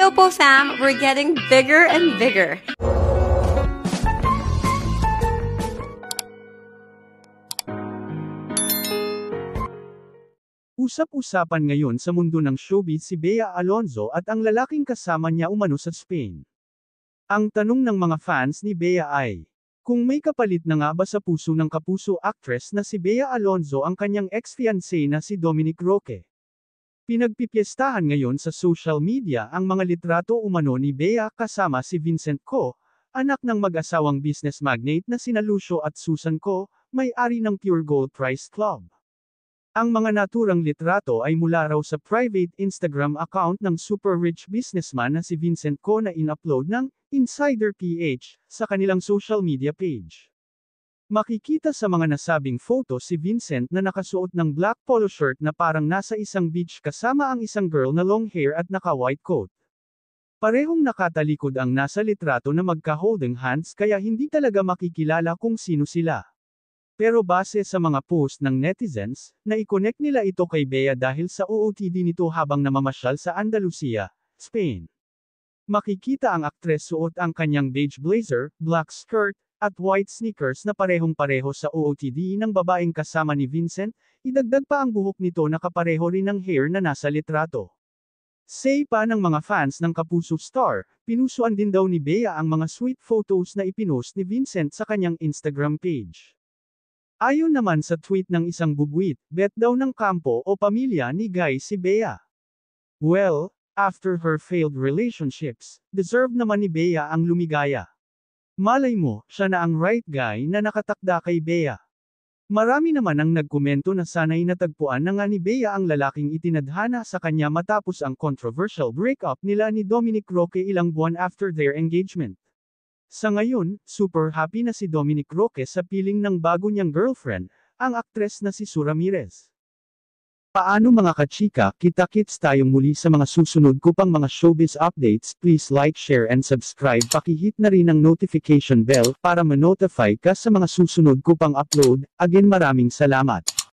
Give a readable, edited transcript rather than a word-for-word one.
Opo fam, we're getting bigger and bigger. Usap-usapan ngayon sa mundo ng showbiz si Bea Alonzo at ang lalaking kasama niya umano sa Spain. Ang tanong ng mga fans ni Bea ay, kung may kapalit na nga ba sa puso ng kapuso actress na si Bea Alonzo ang kanyang ex-fiancé na si Dominic Roque? Pinagpipiestahan ngayon sa social media ang mga litrato umano ni Bea kasama si Vincent Co, anak ng mag-asawang business magnate na sina Lucio at Susan Co, may-ari ng Pure Gold Prize Club. Ang mga naturang litrato ay mula raw sa private Instagram account ng super rich businessman na si Vincent Co na in-upload ng Insider PH sa kanilang social media page. Makikita sa mga nasabing photo si Vincent na nakasuot ng black polo shirt na parang nasa isang beach kasama ang isang girl na long hair at naka-white coat. Parehong nakatalikod ang nasa litrato na magka-holding hands kaya hindi talaga makikilala kung sino sila. Pero base sa mga post ng netizens, na-i-connect nila ito kay Bea dahil sa OOTD nito habang namamasyal sa Andalusia, Spain. Makikita ang aktres suot ang kanyang beige blazer, black skirt, at white sneakers na parehong-pareho sa OOTD ng babaeng kasama ni Vincent, idagdag pa ang buhok nito na kapareho rin ng hair na nasa litrato. Say pa ng mga fans ng Kapuso star, pinusuan din daw ni Bea ang mga sweet photos na ipinost ni Vincent sa kanyang Instagram page. Ayon naman sa tweet ng isang bubwit, bet daw ng kampo o pamilya ni Guy si Bea. Well, after her failed relationships, deserve naman ni Bea ang lumigaya. Malay mo, siya na ang right guy na nakatakda kay Bea. Marami naman ang nagkomento na sana'y natagpuan na nga ni Bea ang lalaking itinadhana sa kanya matapos ang controversial breakup nila ni Dominic Roque ilang buwan after their engagement. Sa ngayon, super happy na si Dominic Roque sa piling ng bago niyang girlfriend, ang aktres na si Sue Ramirez. Paano mga kachika, kita-kits tayong muli sa mga susunod ko pang mga showbiz updates. Please like, share and subscribe. Pakihit na rin ang notification bell para ma-notify ka sa mga susunod ko pang upload. Again, maraming salamat.